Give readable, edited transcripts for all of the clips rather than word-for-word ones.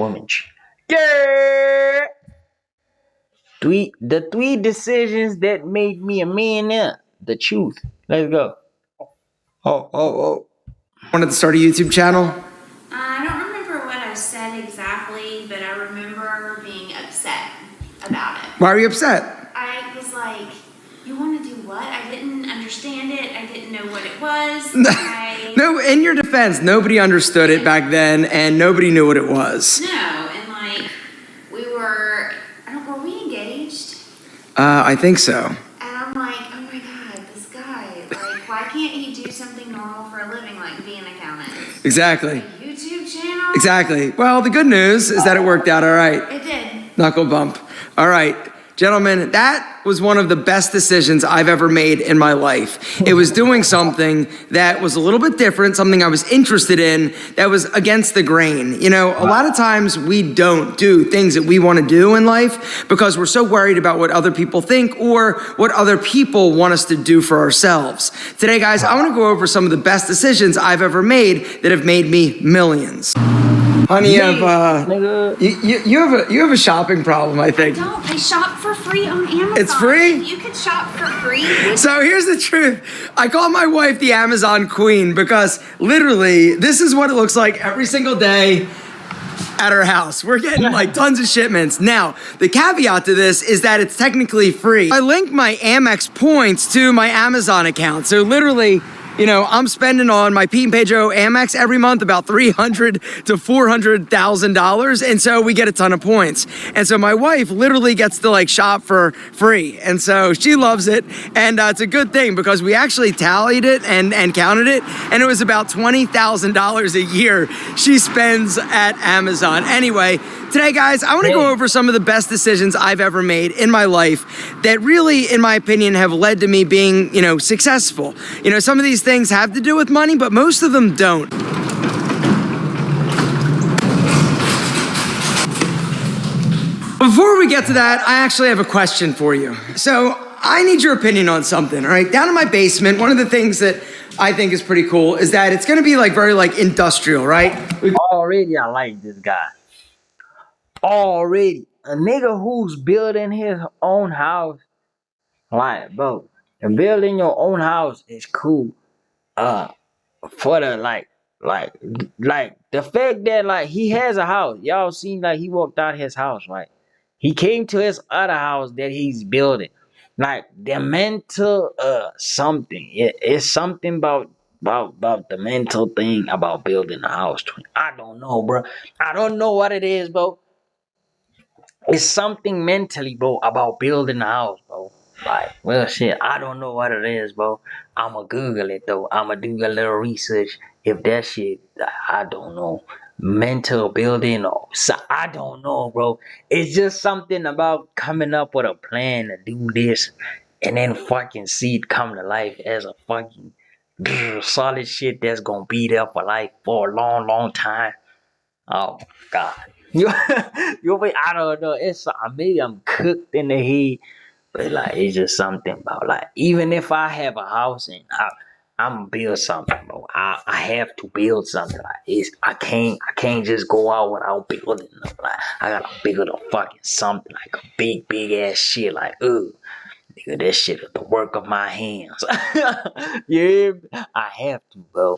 woman. Yeah. The three decisions that made me a millionaire. The truth. Let's go. Oh. Wanted to start a YouTube channel? I don't remember what I said exactly, but I remember being upset about it. Why are you upset? I was like, you want to do what? I didn't understand it. I didn't know what it was. No, in your defense, nobody understood it back then, and nobody knew what it was. No, and like, were we engaged? I think so. And I'm like, oh my God, this guy, like, why can't he do something normal for a living, like be an accountant? Exactly. A YouTube channel? Exactly. Well, the good news is that it worked out all right. It did. Knuckle bump. All right. Gentlemen, that was one of the best decisions I've ever made in my life. It was doing something that was a little bit different, something I was interested in, that was against the grain. You know, a lot of times we don't do things that we want to do in life because we're so worried about what other people think or what other people want us to do for ourselves. Today, guys, I want to go over some of the best decisions I've ever made that have made me millions. Honey, you have a shopping problem, I think. I don't. I shop for free on Amazon. It's free? You could shop for free. So here's the truth. I call my wife the Amazon queen because literally this is what it looks like every single day at her house. We're getting like tons of shipments. Now, the caveat to this is that it's technically free. I link my Amex points to my Amazon account. So literally, you know, I'm spending on my Pete and Pedro Amex every month about $300,000 to $400,000, and so we get a ton of points. And so my wife literally gets to like shop for free, and so she loves it, and it's a good thing because we actually tallied it and counted it, and it was about $20,000 a year she spends at Amazon. Anyway, today, guys, I want to go over some of the best decisions I've ever made in my life that really, in my opinion, have led to me being, you know, successful. You know, some of these things have to do with money, but most of them don't. Before we get to that, I actually have a question for you. So I need your opinion on something, all right? Down in my basement, one of the things that I think is pretty cool is that it's gonna be like very like industrial, right? Already I like this guy. Already. A nigga who's building his own house. Like, bro, and building your own house is cool. For the like the fact that like he has a house. Y'all seen like he walked out his house, right? He came to his other house that he's building. Like the mental something. It's something about the mental thing about building a house. I don't know, bro. I don't know what it is, bro. It's something mentally, bro, about building a house, bro. Like, well, shit, I don't know what it is, bro. I'ma Google it, though. I'ma do a little research. If that shit, I don't know, mental building or so, I don't know, bro. It's just something about coming up with a plan to do this and then fucking see it come to life as a fucking solid shit that's gonna be there for life for a long, long time. Oh, God. I don't know. It's maybe I'm cooked in the head, but like it's just something about like even if I have a house and I'm gonna build something, bro. I have to build something. Like I can't just go out without building. Like I gotta build a fucking something like a big ass shit. Like nigga, that shit is the work of my hands. Yeah, I have to, bro.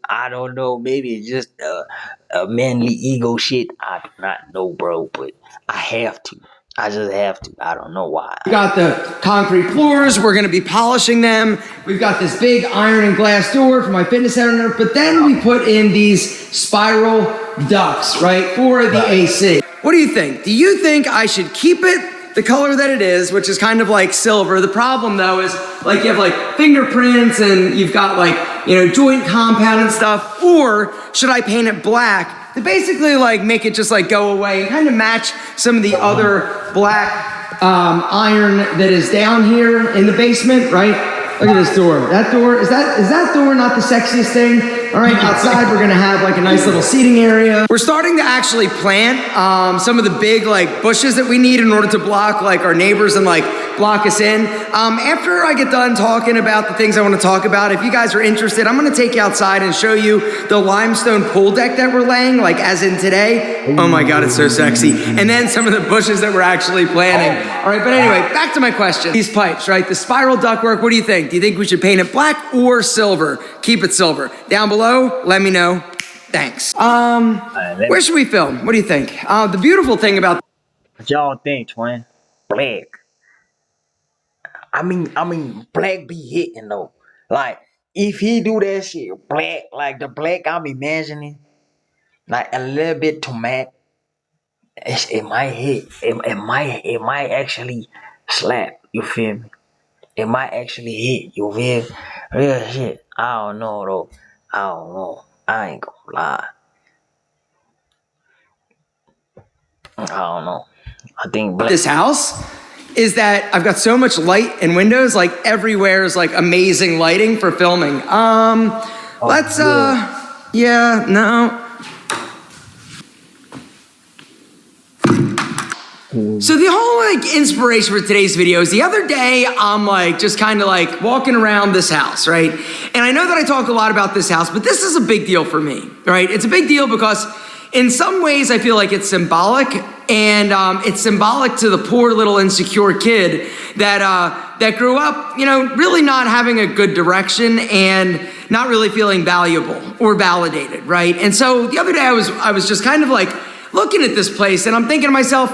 I don't know. Maybe it's just a manly ego shit. I do not know, bro. But I have to. I just have to. I don't know why. We got the concrete floors. We're going to be polishing them. We've got this big iron and glass door for my fitness center. But then we put in these spiral ducts, right, for the AC. What do you think? Do you think I should keep it the color that it is, which is kind of like silver? The problem, though, is like you have like fingerprints and you've got like, you know, joint compound and stuff. Or should I paint it black to basically like make it just like go away and kind of match some of the other black iron that is down here in the basement, right? Look at this door. That door, is that door not the sexiest thing? All right, outside we're gonna have like a nice little seating area. We're starting to actually plant some of the big like bushes that we need in order to block like our neighbors and like block us in. After I get done talking about the things I want to talk about, if you guys are interested, I'm going to take you outside and show you the limestone pool deck that we're laying, like as in today. Oh my God, it's so sexy. And then some of the bushes that we're actually planting. All right, but anyway, back to my question. These pipes, right? The spiral ductwork, what do you think? Do you think we should paint it black or silver? Keep it silver. Down below, let me know. Thanks. Where should we film? What do you think? The beautiful thing about What y'all think, twin? Black. I mean, black be hitting though. Like, if he do that shit, black, like the black I'm imagining, like a little bit too matte, it might hit. It might actually slap. You feel me? It might actually hit. You feel me? Real shit. I don't know though. I don't know. I ain't gonna lie. I don't know. I think black. this house is that I've got so much light and windows, like everywhere is like amazing lighting for filming. Yeah, no. So the whole like inspiration for today's video is the other day I'm like just kind of like walking around this house, right? And I know that I talk a lot about this house, but this is a big deal for me, right? It's a big deal because in some ways I feel like it's symbolic, and it's symbolic to the poor little insecure kid that grew up, you know, really not having a good direction and not really feeling valuable or validated, right? And so the other day I was just kind of like looking at this place and I'm thinking to myself,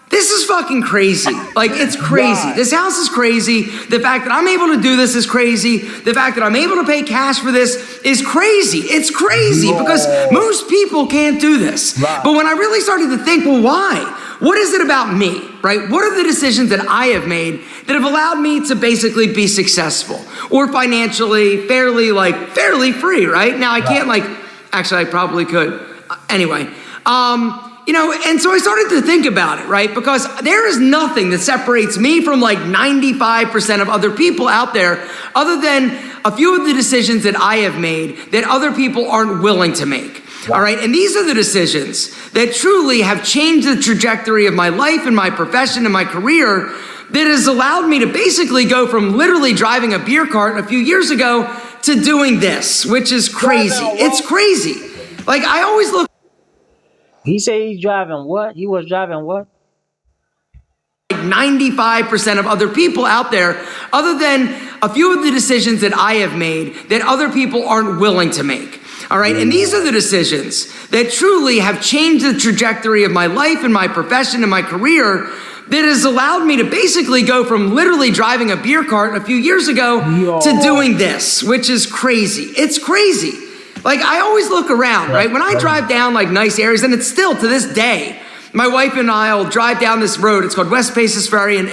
this is fucking crazy. Like, it's crazy. God. This house is crazy. The fact that I'm able to do this is crazy. The fact that I'm able to pay cash for this is crazy. It's crazy because most people can't do this. Right. But when I really started to think, well, why? What is it about me, right? What are the decisions that I have made that have allowed me to basically be successful or financially fairly free, right? Now, I can't actually, I probably could. Anyway, you know, and so I started to think about it, right? Because there is nothing that separates me from like 95% of other people out there other than a few of the decisions that I have made that other people aren't willing to make. Wow. All right. And these are the decisions that truly have changed the trajectory of my life and my profession and my career that has allowed me to basically go from literally driving a beer cart a few years ago to doing this, which is crazy. It's crazy. Like, I always look He said he's driving what? He was driving what? 95% of other people out there other than a few of the decisions that I have made that other people aren't willing to make. All right. And these are the decisions that truly have changed the trajectory of my life and my profession and my career that has allowed me to basically go from literally driving a beer cart a few years ago to doing this, which is crazy. It's crazy. Like, I always look around, right? When I drive down like nice areas, and it's still to this day, my wife and I will drive down this road. It's called West Paces Ferry in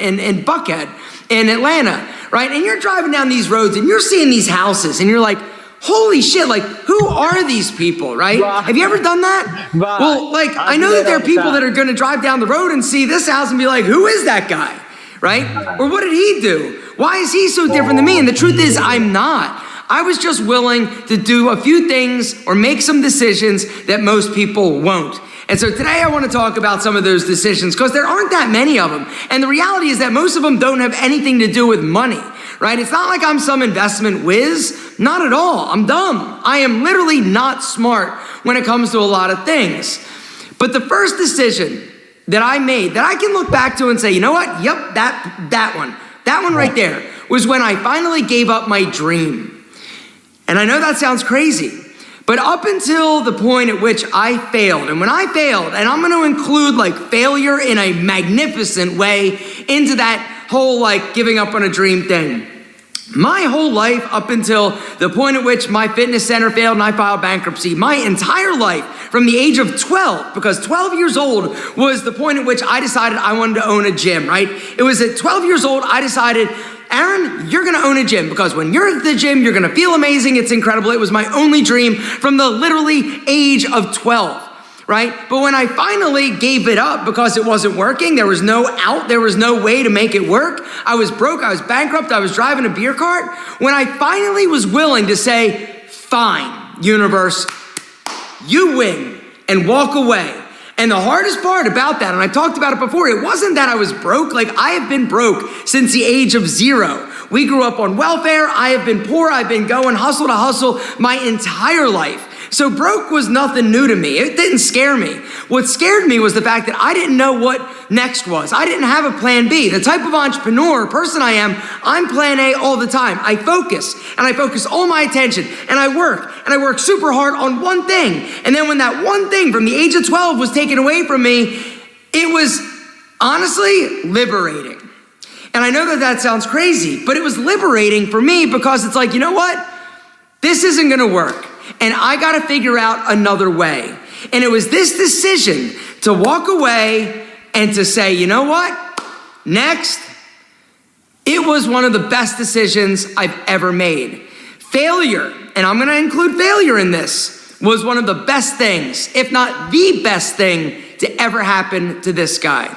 Buckhead in Atlanta, right? And you're driving down these roads and you're seeing these houses and you're like, holy shit, like, who are these people, right? Have you ever done that? Well, like, I know that there are people that are going to drive down the road and see this house and be like, who is that guy, right? Or what did he do? Why is he so different than me? And the truth is, I'm not. I was just willing to do a few things or make some decisions that most people won't. And so today I want to talk about some of those decisions because there aren't that many of them. And the reality is that most of them don't have anything to do with money, right? It's not like I'm some investment whiz. Not at all. I'm dumb. I am literally not smart when it comes to a lot of things. But the first decision that I made that I can look back to and say, you know what? Yep, that one right there was when I finally gave up my dream. And I know that sounds crazy, but up until the point at which I failed, and when I failed, and I'm going to include like failure in a magnificent way into that whole like giving up on a dream thing. My whole life up until the point at which my fitness center failed and I filed bankruptcy, my entire life from the age of 12, because 12 years old was the point at which I decided I wanted to own a gym, right? It was at 12 years old I decided, Aaron, you're gonna own a gym because when you're at the gym, you're gonna feel amazing. It's incredible. It was my only dream from the literally age of 12, right? But when I finally gave it up because it wasn't working, there was no out, there was no way to make it work. I was broke, I was bankrupt, I was driving a beer cart. When I finally was willing to say, fine, universe, you win, and walk away. And the hardest part about that, and I talked about it before, it wasn't that I was broke. Like, I have been broke since the age of 0. We grew up on welfare. I have been poor. I've been going hustle to hustle my entire life. So broke was nothing new to me. It didn't scare me. What scared me was the fact that I didn't know what next was. I didn't have a plan B. The type of entrepreneur person I am, I'm plan A all the time. I focus, and I focus all my attention, and I work super hard on one thing. And then when that one thing from the age of 12 was taken away from me, it was honestly liberating. And I know that that sounds crazy, but it was liberating for me because it's like, you know what? This isn't gonna work. And I got to figure out another way. And it was this decision to walk away and to say, you know what? Next. It was one of the best decisions I've ever made. Failure, and I'm going to include failure in this, was one of the best things, if not the best thing to ever happen to this guy.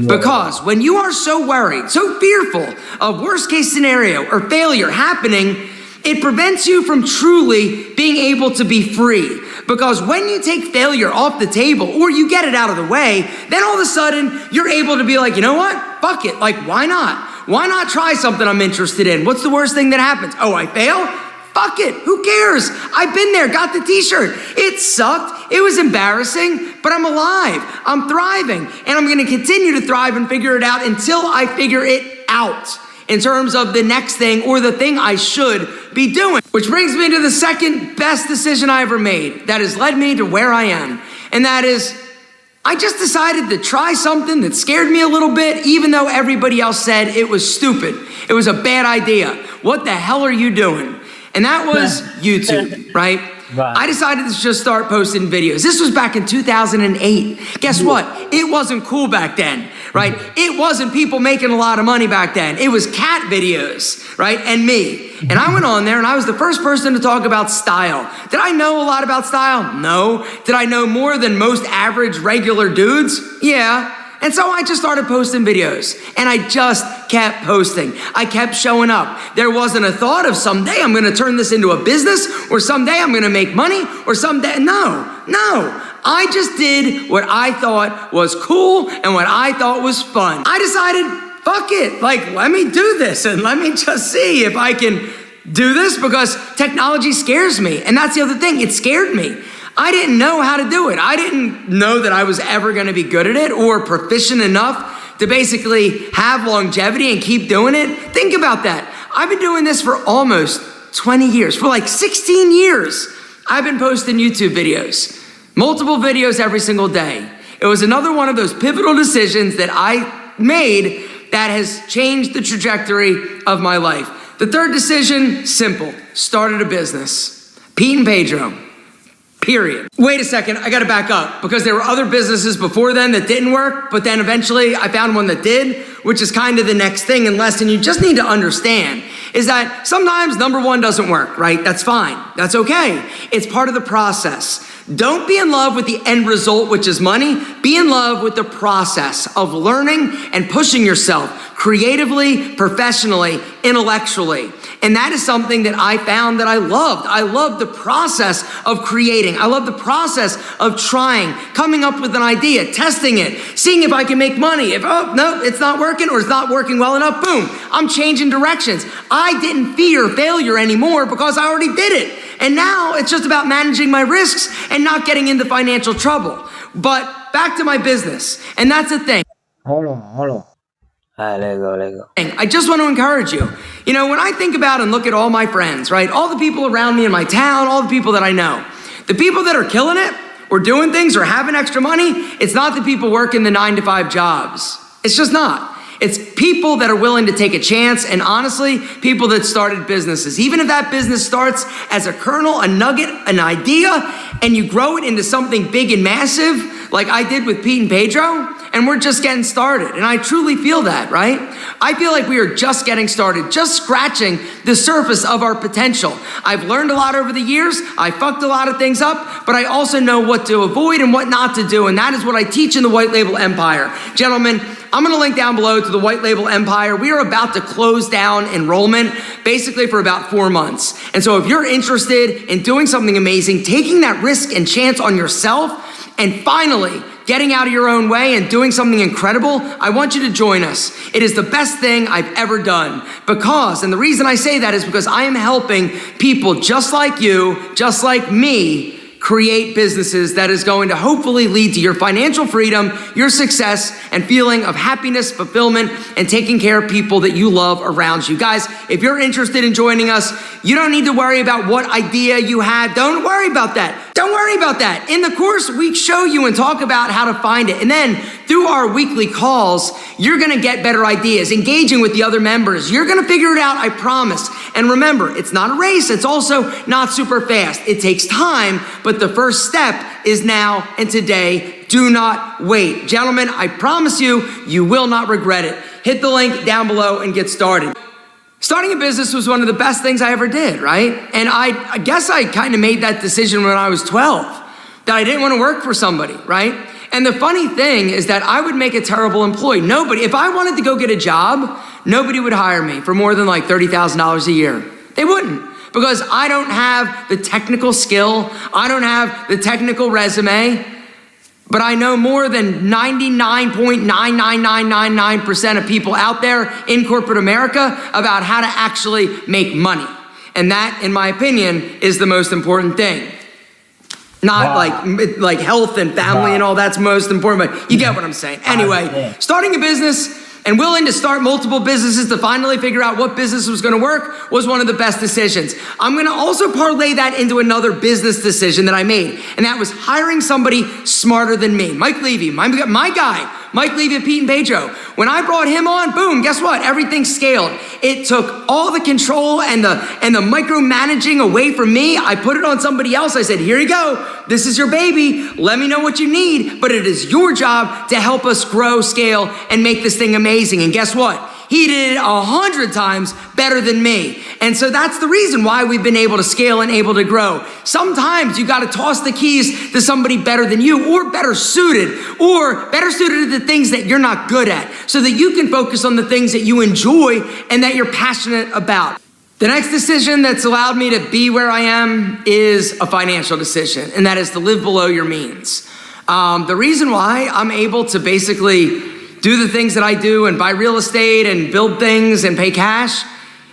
Because when you are so worried, so fearful of worst case scenario or failure happening, it prevents you from truly being able to be free. Because when you take failure off the table or you get it out of the way, then all of a sudden you're able to be like, you know what? Fuck it. Like, why not? Why not try something I'm interested in? What's the worst thing that happens? Oh, I fail? Fuck it. Who cares? I've been there, got the t-shirt. It sucked. It was embarrassing, but I'm alive. I'm thriving. And I'm going to continue to thrive and figure it out until I figure it out in terms of the next thing or the thing I should be doing. Which brings me to the second best decision I ever made that has led me to where I am. And that is, I just decided to try something that scared me a little bit, even though everybody else said it was stupid. It was a bad idea. What the hell are you doing? And that was YouTube, right? Right. I decided to just start posting videos. This was back in 2008. Guess what? It wasn't cool back then, right? It wasn't people making a lot of money back then. It was cat videos, right? And me. And I went on there and I was the first person to talk about style. Did I know a lot about style? No. Did I know more than most average regular dudes? Yeah. And so I just started posting videos and I just kept posting. I kept showing up. There wasn't a thought of someday I'm going to turn this into a business or someday I'm going to make money or someday. No. I just did what I thought was cool and what I thought was fun. I decided, fuck it. Like, let me do this and let me just see if I can do this because technology scares me. And that's the other thing. It scared me. I didn't know how to do it. I didn't know that I was ever going to be good at it or proficient enough to basically have longevity and keep doing it. Think about that. I've been doing this for almost 20 years. For like 16 years, I've been posting YouTube videos, multiple videos every single day. It was another one of those pivotal decisions that I made that has changed the trajectory of my life. The third decision, simple, started a business. Pete and Pedro. Period. Wait a second, I gotta back up because there were other businesses before then that didn't work, but then eventually I found one that did, which is kind of the next thing and lesson you just need to understand is that sometimes number one doesn't work, right? That's fine. That's okay. It's part of the process. Don't be in love with the end result, which is money. Be in love with the process of learning and pushing yourself creatively, professionally, intellectually. And that is something that I found that I loved. I loved the process of creating. I love the process of trying, coming up with an idea, testing it, seeing if I can make money. If, oh, no, it's not working or it's not working well enough, boom, I'm changing directions. I didn't fear failure anymore because I already did it. And now it's just about managing my risks and not getting into financial trouble. But back to my business. And that's the thing. Hold on. All right, let go. I just want to encourage you. You know, when I think about and look at all my friends, right? All the people around me in my town, all the people that I know, the people that are killing it or doing things or having extra money, it's not the people working the 9-to-5 jobs. It's just not. It's people that are willing to take a chance and honestly, people that started businesses. Even if that business starts as a kernel, a nugget, an idea, and you grow it into something big and massive, like I did with Pete and Pedro, and we're just getting started. And I truly feel that, right? I feel like we are just getting started, just scratching the surface of our potential. I've learned a lot over the years. I fucked a lot of things up, but I also know what to avoid and what not to do. And that is what I teach in the White Label Empire. Gentlemen, I'm going to link down below to the White Label Empire. We are about to close down enrollment basically for about 4 months. And so if you're interested in doing something amazing, taking that risk and chance on yourself, and finally getting out of your own way and doing something incredible, I want you to join us. It is the best thing I've ever done because, and the reason I say that is because I am helping people just like you, just like me, create businesses that is going to hopefully lead to your financial freedom, your success, and feeling of happiness, fulfillment, and taking care of people that you love around you. Guys, if you're interested in joining us, you don't need to worry about what idea you had. Don't worry about that. Don't worry about that. In the course, we show you and talk about how to find it. And then through our weekly calls, you're gonna get better ideas, engaging with the other members. You're gonna figure it out, I promise. And remember, it's not a race. It's also not super fast. It takes time, but the first step is now and today. Do not wait. Gentlemen, I promise you, you will not regret it. Hit the link down below and get started. Starting a business was one of the best things I ever did, right? And I guess I kind of made that decision when I was 12, that I didn't want to work for somebody, right? And the funny thing is that I would make a terrible employee. Nobody, if I wanted to go get a job, nobody would hire me for more than like $30,000 a year. They wouldn't. Because I don't have the technical skill, I don't have the technical resume, but I know more than 99.99999% of people out there in corporate America about how to actually make money. And that, in my opinion, is the most important thing. Not like health and family and all that's most important, but you get what I'm saying. Anyway, starting a business and willing to start multiple businesses to finally figure out what business was gonna work was one of the best decisions. I'm gonna also parlay that into another business decision that I made, and that was hiring somebody smarter than me. Mike Levy, my guy, Mike Levy at Pete and Pedro. When I brought him on, boom, guess what? Everything scaled. It took all the control and the micromanaging away from me. I put it on somebody else. I said, here you go. This is your baby. Let me know what you need, but it is your job to help us grow, scale, and make this thing amazing. And guess what? He did it 100 times better than me. And so that's the reason why we've been able to scale and able to grow. Sometimes you got to toss the keys to somebody better than you or better suited to the things that you're not good at so that you can focus on the things that you enjoy and that you're passionate about. The next decision that's allowed me to be where I am is a financial decision, and that is to live below your means. The reason why I'm able to basically do the things that I do and buy real estate and build things and pay cash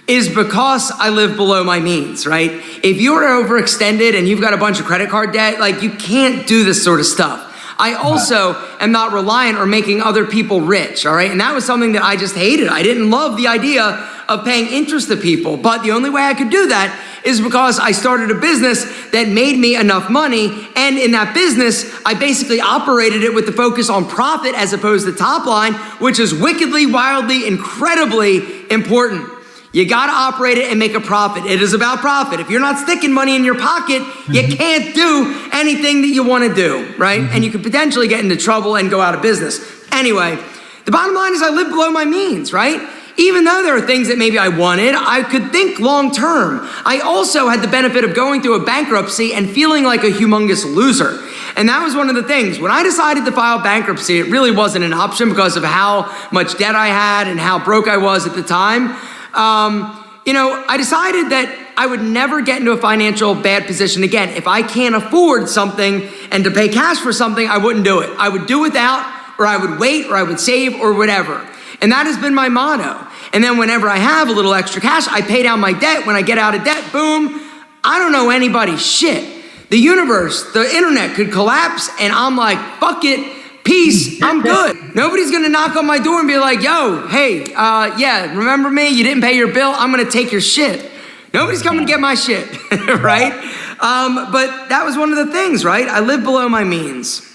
is because I live below my means, right? If you're overextended and you've got a bunch of credit card debt, like you can't do this sort of stuff. I also am not reliant or making other people rich, all right? And that was something that I just hated. I didn't love the idea of paying interest to people, but the only way I could do that is because I started a business that made me enough money. And in that business, I basically operated it with the focus on profit as opposed to top line, which is wickedly, wildly, incredibly important. You gotta operate it and make a profit. It is about profit. If you're not sticking money in your pocket, you can't do anything that you wanna do, right? And you could potentially get into trouble and go out of business. Anyway, the bottom line is I live below my means, right? Even though there are things that maybe I wanted, I could think long term. I also had the benefit of going through a bankruptcy and feeling like a humongous loser. And that was one of the things. When I decided to file bankruptcy, it really wasn't an option because of how much debt I had and how broke I was at the time. I decided that I would never get into a financial bad position again. If I can't afford something and to pay cash for something, I wouldn't do it. I would do without, or I would wait, or I would save, or whatever. And that has been my motto. And then whenever I have a little extra cash, I pay down my debt. When I get out of debt, boom, I don't know anybody's shit. The universe, the internet could collapse and I'm like, fuck it, peace, I'm good. Nobody's gonna knock on my door and be like, yo, hey, yeah, remember me? You didn't pay your bill, I'm gonna take your shit. Nobody's coming to get my shit, right? But that was one of the things, right? I live below my means.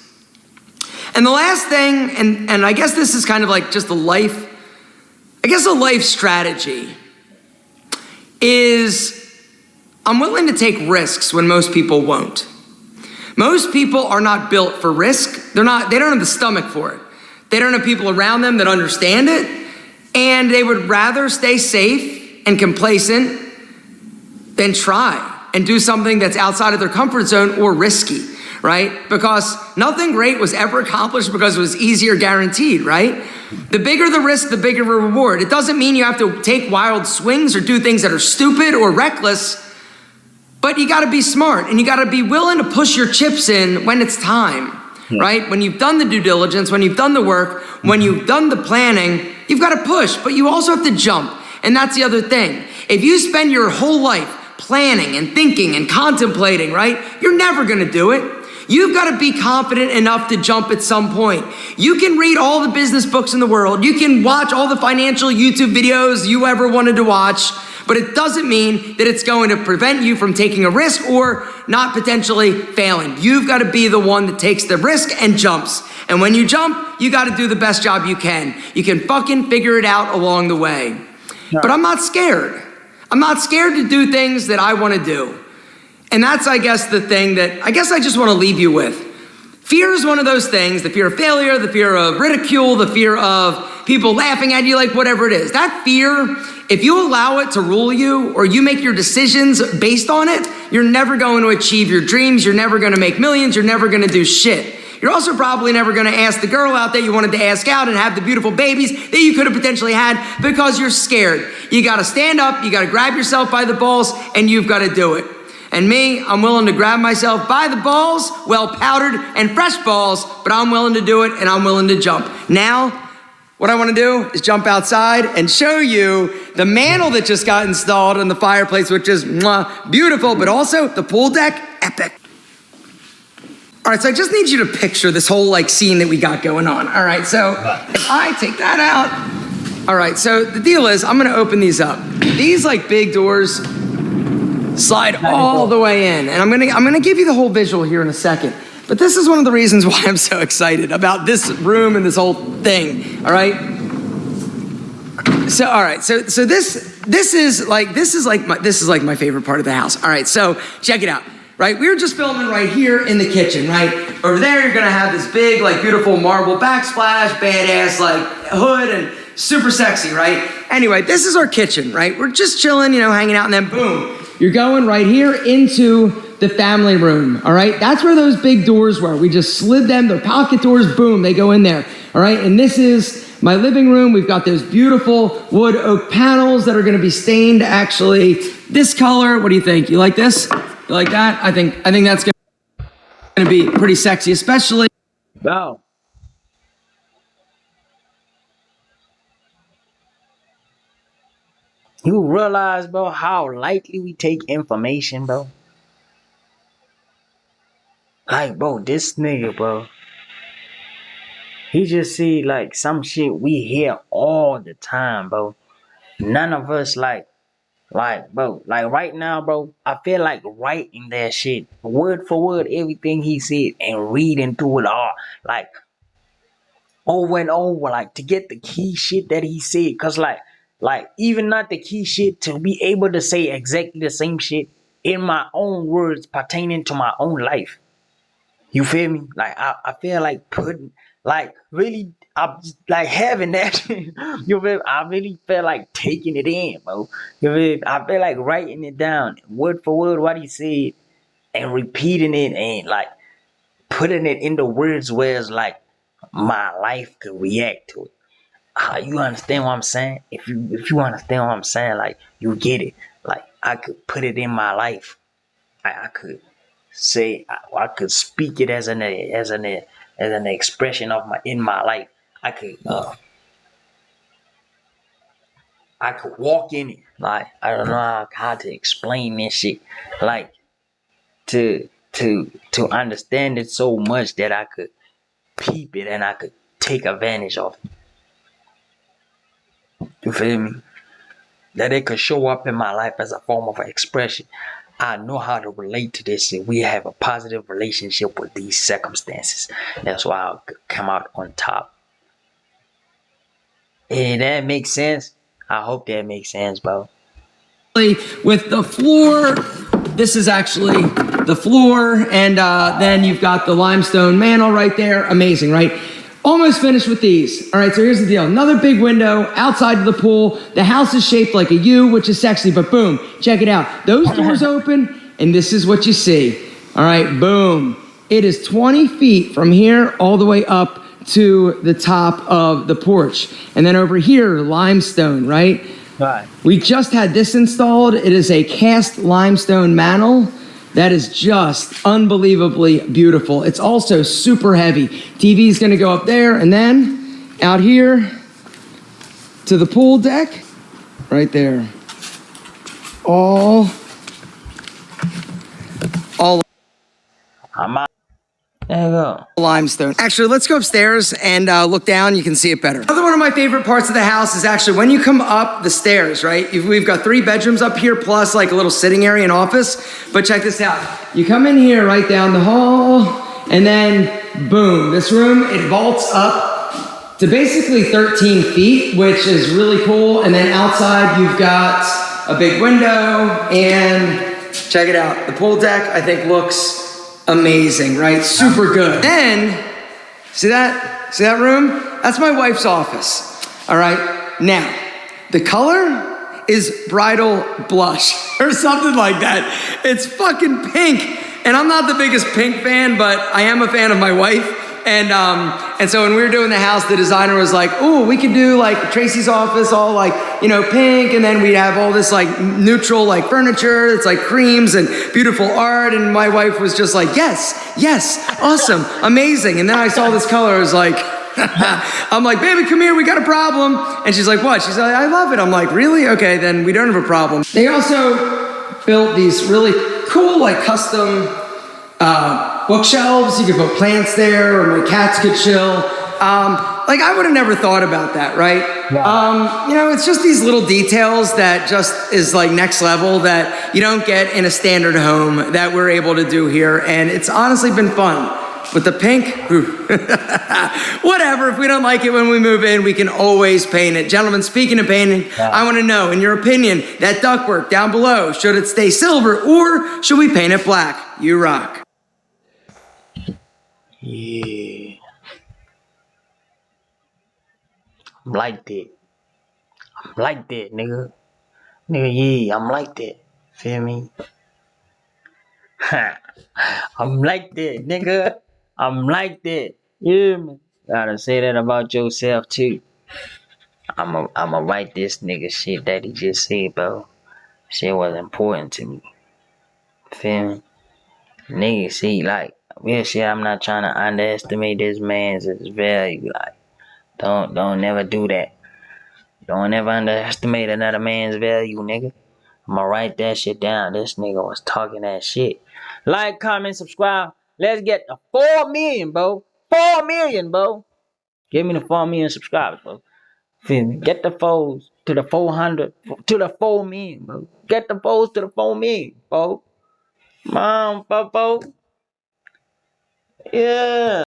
And the last thing, and I guess this is kind of like just a life strategy, is I'm willing to take risks when most people won't. Most people are not built for risk. They don't have the stomach for it. They don't have people around them that understand it, and they would rather stay safe and complacent than try and do something that's outside of their comfort zone or risky, right? Because nothing great was ever accomplished because it was easy or guaranteed, right? The bigger the risk, the bigger the reward. It doesn't mean you have to take wild swings or do things that are stupid or reckless, but you gotta be smart and you gotta be willing to push your chips in when it's time. right? When you've done the due diligence, when you've done the work, when you've done the planning, you've got to push, but you also have to jump. And that's the other thing. If you spend your whole life planning and thinking and contemplating, right, you're never going to do it. You've got to be confident enough to jump at some point. You can read all the business books in the world. You can watch all the financial YouTube videos you ever wanted to watch, but it doesn't mean that it's going to prevent you from taking a risk or not potentially failing. You've got to be the one that takes the risk and jumps. And when you jump, you got to do the best job you can. You can fucking figure it out along the way. No. But I'm not scared. I'm not scared to do things that I want to do. And that's, I guess, the thing that I just want to leave you with. Fear is one of those things, the fear of failure, the fear of ridicule, the fear of people laughing at you, like whatever it is. That fear, if you allow it to rule you or you make your decisions based on it, you're never going to achieve your dreams. You're never going to make millions. You're never going to do shit. You're also probably never going to ask the girl out that you wanted to ask out and have the beautiful babies that you could have potentially had because you're scared. You got to stand up. You got to grab yourself by the balls and you've got to do it. And me, I'm willing to grab myself by the balls, well powdered and fresh balls, but I'm willing to do it and I'm willing to jump. Now, what I want to do is jump outside and show you the mantle that just got installed in the fireplace, which is beautiful, but also the pool deck, epic. All right, so I just need you to picture this whole scene that we got going on. All right, so if I take that out, all right, so the deal is I'm gonna open these up. These big doors slide all the way in, and I'm gonna give you the whole visual here in a second. But this is one of the reasons why I'm so excited about this room and this whole thing. All right. So all right. So this is my favorite part of the house. All right. So check it out. Right. We were just filming right here in the kitchen. Right over there, you're gonna have this big, beautiful marble backsplash, badass, hood and super sexy. Right. Anyway, this is our kitchen. Right. We're just chilling, hanging out, and then boom, you're going right here into the family room, all right? That's where those big doors were. We just slid them, they're pocket doors, boom, they go in there, all right? And this is my living room. We've got those beautiful wood oak panels that are gonna be stained actually this color. What do you think? You like this? You like that? I think that's gonna be pretty sexy, especially. Bro. You realize, bro, how lightly we take information, bro? Bro, this nigga, bro. He just see, some shit we hear all the time, bro. None of us, bro, right now, bro, I feel like writing that shit, word for word, everything he said, and reading through it all, over and over, to get the key shit that he said. Cause, even not the key shit, to be able to say exactly the same shit in my own words pertaining to my own life. You feel me? I feel like putting, really, I'm having that. You feel me? I really feel like taking it in, bro. You feel me? I feel like writing it down, word for word, what he said, and repeating it, and putting it in the words where it's my life could react to it. You understand what I'm saying? If you understand what I'm saying, you get it. I could put it in my life. I could say, I could speak it as an expression of my life. I could walk in it. I don't know how to explain this shit. To understand it so much that I could peep it and I could take advantage of it. You feel me? That it could show up in my life as a form of expression. I know how to relate to this shit. We have a positive relationship with these circumstances. That's why I'll come out on top. And that makes sense. I hope that makes sense, bro. With the floor, this is actually the floor, and then you've got the limestone mantle right there. Amazing, right? Almost finished with these. All right, so here's the deal. Another big window outside of the pool. The house is shaped like a U, which is sexy, but boom, check it out. Those doors open, and this is what you see. All right, boom. It is 20 feet from here all the way up to the top of the porch. And then over here, limestone, right? Right. We just had this installed. It is a cast limestone mantle. That is just unbelievably beautiful. It's also super heavy. TV's gonna go up there, and then out here to the pool deck, right there. All I'm out. There you go. limestone. Actually, let's go upstairs and look down. You can see it better. Another one of my favorite parts of the house is actually when you come up the stairs, right? We've got 3 bedrooms up here, plus like a little sitting area and office. But check this out. You come in here, right down the hall, and then boom, this room, it vaults up to basically 13 feet, which is really cool. And then outside, you've got a big window, and check it out. The pool deck, I think, looks amazing, right? Super good. Then, see that? See that room? That's my wife's office. All right. Now, the color is bridal blush or something like that. It's fucking pink. And I'm not the biggest pink fan, but I am a fan of my wife. And so when we were doing the house, the designer was like, "Oh, we could do like Tracy's office, all like, you know, pink, and then we'd have all this like neutral like furniture. It's like creams and beautiful art." And my wife was just like, "Yes, awesome, amazing." And then I saw this color, I was like, I'm like, "Baby, come here, we got a problem." And she's like, "What?" She's like, "I love it." I'm like, "Really? Okay, then we don't have a problem." They also built these really cool like custom bookshelves. You could put plants there, or my cats could chill. Like I would have never thought about that, right? Wow. You know, it's just these little details that just is like next level that you don't get in a standard home that we're able to do here. And it's honestly been fun. With the pink, whatever. If we don't like it when we move in, we can always paint it. Gentlemen, speaking of painting, I want to know, in your opinion, that ductwork down below, should it stay silver or should we paint it black? You rock. Yeah. I'm like that. I'm like that, nigga. Nigga, yeah, I'm like that. Feel me? I'm like that, nigga. I'm like that. Yeah, man. Gotta say that about yourself too. I'ma write this nigga shit that he just said, bro. Shit was important to me. Feel me? Nigga, see, like, real shit, I'm not trying to underestimate this man's value. Like, don't never do that. Don't ever underestimate another man's value, nigga. I'ma write that shit down. This nigga was talking that shit. Like, comment, subscribe. Let's get to 4 million, bro. 4 million, bro. Give me the 4 million subscribers, bro. Feel me? Get the foes to the 400, to the 4 million, bro. Get the foes to the 4 million, bro. Mom, bro. Yeah.